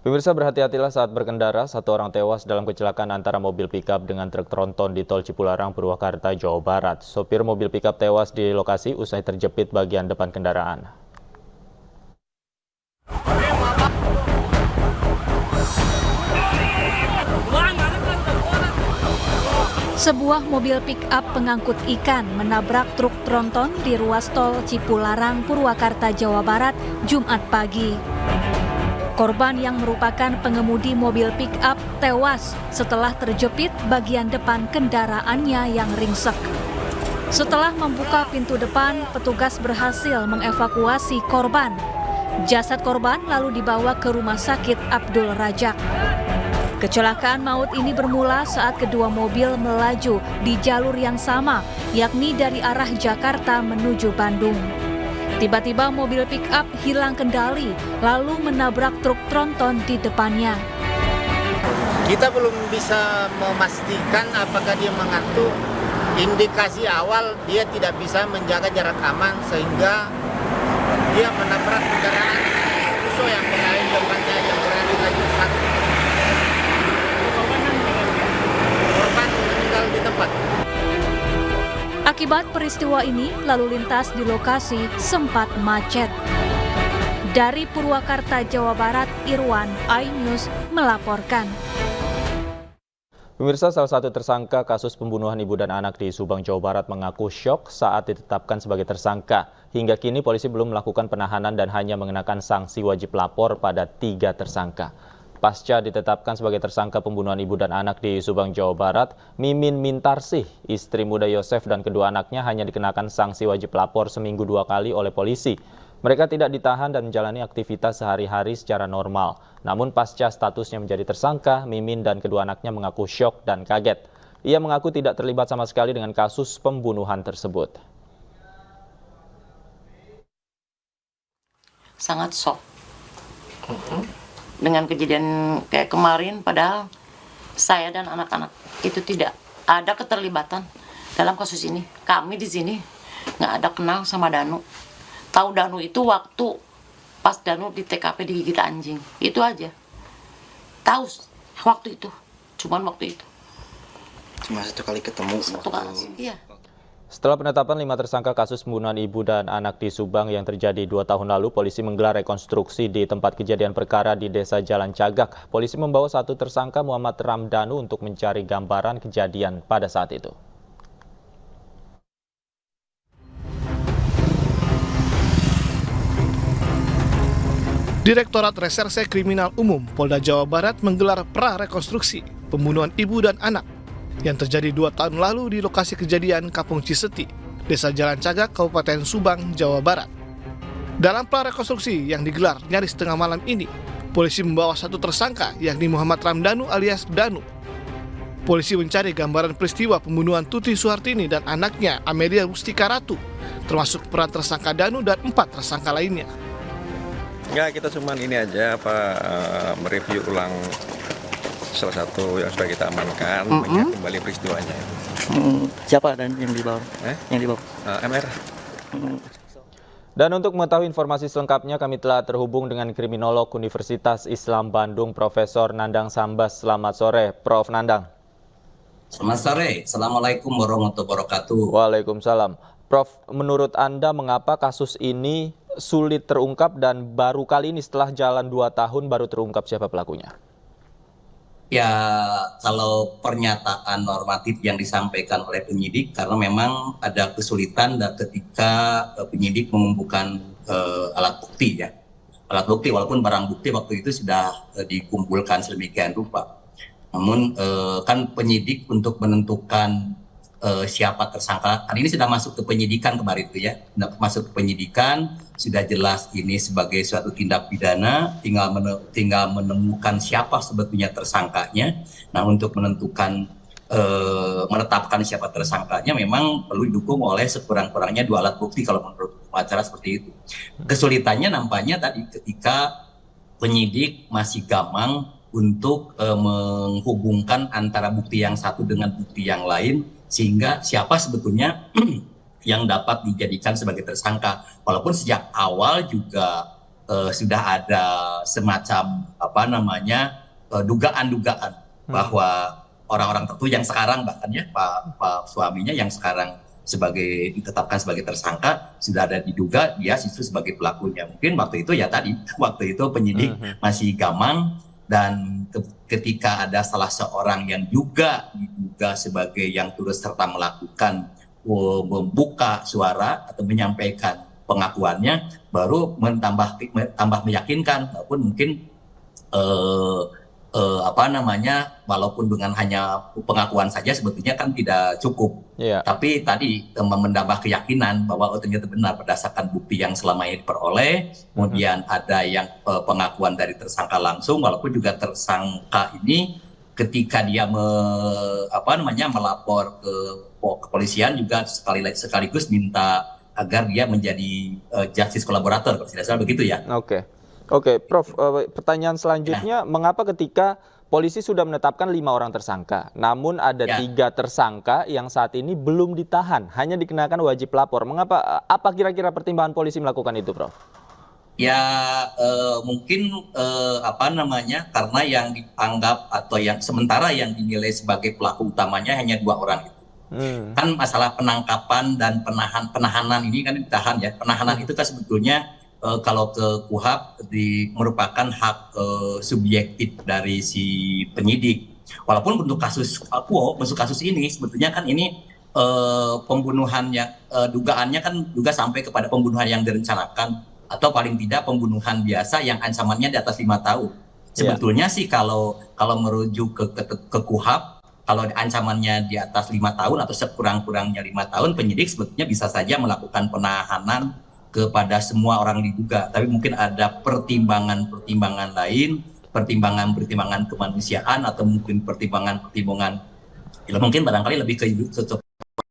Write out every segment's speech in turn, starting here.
Pemirsa, berhati-hatilah saat berkendara. Satu orang tewas dalam kecelakaan antara mobil pickup dengan truk tronton di Tol Cipularang, Purwakarta, Jawa Barat. Sopir mobil pickup tewas di lokasi usai terjepit bagian depan kendaraan. Sebuah mobil pick-up pengangkut ikan menabrak truk tronton di ruas tol Cipularang, Purwakarta, Jawa Barat, Jumat pagi. Korban yang merupakan pengemudi mobil pick-up tewas setelah terjepit bagian depan kendaraannya yang ringsek. Setelah membuka pintu depan, petugas berhasil mengevakuasi korban. Jasad korban lalu dibawa ke Rumah Sakit Abdul Rajak. Kecelakaan maut ini bermula saat kedua mobil melaju di jalur yang sama, yakni dari arah Jakarta menuju Bandung. Tiba-tiba mobil pick-up hilang kendali, lalu menabrak truk tronton di depannya. Kita belum bisa memastikan apakah dia mengantuk. Indikasi awal dia tidak bisa menjaga jarak aman sehingga dia menabrak kendaraan Fuso yang berada di depannya yang berada di lajur satu. Korban meninggal di tempat. Akibat peristiwa ini, lalu lintas di lokasi sempat macet. Dari Purwakarta, Jawa Barat, Irwan, iNews melaporkan. Pemirsa, salah satu tersangka kasus pembunuhan ibu dan anak di Subang, Jawa Barat mengaku syok saat ditetapkan sebagai tersangka. Hingga kini polisi belum melakukan penahanan dan hanya mengenakan sanksi wajib lapor pada 3 tersangka. Pasca ditetapkan sebagai tersangka pembunuhan ibu dan anak di Subang, Jawa Barat, Mimin Mintarsih, istri muda Yosef dan kedua anaknya hanya dikenakan sanksi wajib lapor seminggu 2 kali oleh polisi. Mereka tidak ditahan dan menjalani aktivitas sehari-hari secara normal. Namun pasca statusnya menjadi tersangka, Mimin dan kedua anaknya mengaku syok dan kaget. Ia mengaku tidak terlibat sama sekali dengan kasus pembunuhan tersebut. Sangat shock dengan kejadian kayak kemarin, padahal saya dan anak-anak itu tidak ada keterlibatan dalam kasus ini. Kami di sini nggak ada kenal sama Danu. Tahu Danu itu waktu pas Danu di TKP digigit anjing, itu aja. Tahu waktu itu, cuman waktu itu. Cuma satu kali ketemu. Satu kali, iya. Setelah penetapan 5 tersangka kasus pembunuhan ibu dan anak di Subang yang terjadi 2 tahun lalu, polisi menggelar rekonstruksi di tempat kejadian perkara di Desa Jalan Cagak. Polisi membawa 1 tersangka Muhammad Ramdhanu untuk mencari gambaran kejadian pada saat itu. Direktorat Reserse Kriminal Umum Polda Jawa Barat menggelar pra-rekonstruksi pembunuhan ibu dan anak yang terjadi 2 tahun lalu di lokasi kejadian Kampung Ciseti, Desa Jalan Cagak, Kabupaten Subang, Jawa Barat. Dalam pra-rekonstruksi yang digelar nyaris tengah malam ini, polisi membawa 1 tersangka yakni Muhammad Ramdhanu alias Danu. Polisi mencari gambaran peristiwa pembunuhan Tuti Suhartini dan anaknya Amelia Rustika Ratu, termasuk peran tersangka Danu dan 4 tersangka lainnya. Ya, kita cuman ini aja mereview ulang salah satu yang sudah kita amankan, mengingat kembali peristiwanya. Siapa dan yang dibawa? Yang dibawa? MR. Dan untuk mengetahui informasi selengkapnya, kami telah terhubung dengan kriminolog Universitas Islam Bandung, Profesor Nandang Sambas. Selamat sore, Prof. Nandang. Selamat sore, Assalamualaikum warahmatullahi wabarakatuh. Waalaikumsalam. Prof, menurut Anda mengapa kasus ini sulit terungkap dan baru kali ini setelah jalan 2 tahun baru terungkap siapa pelakunya? Ya, kalau pernyataan normatif yang disampaikan oleh penyidik, karena memang ada kesulitan ketika penyidik mengumpulkan alat bukti ya. Alat bukti, walaupun barang bukti waktu itu sudah dikumpulkan sedemikian rupa. Namun kan penyidik untuk menentukan siapa tersangka, kan ini sudah masuk ke penyidikan kemarin itu ya. Masuk ke penyidikan, sudah jelas ini sebagai suatu tindak pidana, tinggal menemukan siapa sebetulnya tersangkanya. Nah, untuk menetapkan siapa tersangkanya memang perlu didukung oleh sekurang-kurangnya 2 alat bukti kalau menurut acara seperti itu. Kesulitannya nampaknya tadi ketika penyidik masih gamang untuk menghubungkan antara bukti yang satu dengan bukti yang lain, sehingga siapa sebetulnya yang dapat dijadikan sebagai tersangka. Walaupun sejak awal juga sudah ada semacam dugaan-dugaan bahwa orang-orang tertentu yang sekarang bahkan ya Pak suaminya yang sekarang ditetapkan sebagai tersangka sudah ada diduga dia justru sebagai pelakunya. Mungkin waktu itu penyidik masih gamang, dan ketika ada salah seorang yang juga diduga sebagai yang turut serta melakukan membuka suara atau menyampaikan pengakuannya, baru tambah meyakinkan, walaupun mungkin walaupun dengan hanya pengakuan saja sebetulnya kan tidak cukup. Tapi tadi menambah keyakinan bahwa ternyata benar berdasarkan bukti yang selama ini diperoleh, kemudian ada yang pengakuan dari tersangka langsung, walaupun juga tersangka ini ketika dia melapor ke kepolisian juga sekaligus minta agar dia menjadi justice collaborator, kalau tidak salah begitu ya. Oke, Prof. Pertanyaan selanjutnya, mengapa ketika polisi sudah menetapkan 5 orang tersangka, namun ada 3 tersangka yang saat ini belum ditahan, hanya dikenakan wajib lapor? Mengapa? Apa kira-kira pertimbangan polisi melakukan itu, Prof? Ya mungkin karena yang dianggap atau yang sementara yang dinilai sebagai pelaku utamanya hanya 2 orang itu. Kan masalah penangkapan dan penahanan ini kan ditahan ya. Penahanan itu kan sebetulnya kalau ke KUHP merupakan hak subjektif dari si penyidik. Walaupun bentuk kasus ini sebetulnya kan ini pembunuhan yang dugaannya kan juga sampai kepada pembunuhan yang direncanakan atau paling tidak pembunuhan biasa yang ancamannya di atas 5 tahun. Sebetulnya sih kalau merujuk ke KUHP, kalau ancamannya di atas 5 tahun atau sekurang-kurangnya 5 tahun, penyidik sebetulnya bisa saja melakukan penahanan kepada semua orang diduga. Tapi mungkin ada pertimbangan lain, pertimbangan kemanusiaan, atau mungkin mungkin barangkali lebih ke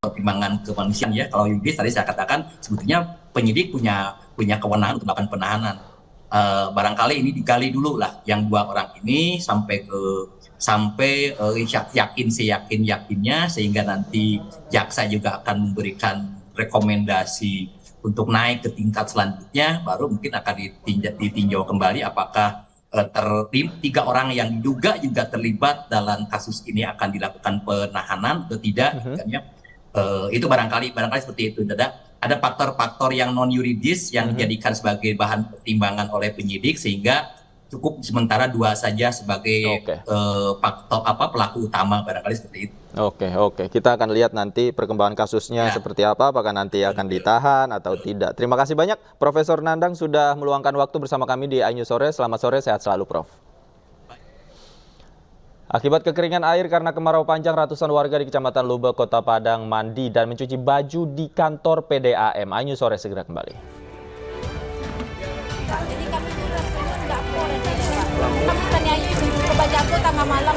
pertimbangan kemanusiaan ya. Kalau yuridis tadi saya katakan sebetulnya penyidik punya kewenangan untuk melakukan penahanan. Barangkali ini digali dulu lah yang 2 orang ini sampai yakinnya sehingga nanti jaksa juga akan memberikan rekomendasi untuk naik ke tingkat selanjutnya, baru mungkin akan ditinjau kembali apakah 3 orang yang diduga juga terlibat dalam kasus ini akan dilakukan penahanan atau tidak. Itu barangkali seperti itu. Ada faktor-faktor yang non yuridis yang dijadikan sebagai bahan pertimbangan oleh penyidik, sehingga cukup sementara 2 saja sebagai pelaku utama, barangkali seperti itu. Oke. Kita akan lihat nanti perkembangan kasusnya seperti apa, apakah nanti akan ditahan atau tidak. Terima kasih banyak Profesor Nandang sudah meluangkan waktu bersama kami di iNews Sore. Selamat sore, sehat selalu Prof. Akibat kekeringan air karena kemarau panjang, ratusan warga di Kecamatan Lubek, Kota Padang mandi dan mencuci baju di kantor PDAM. iNews Sore segera kembali. Kami tanya baju ke baju aku tengah malam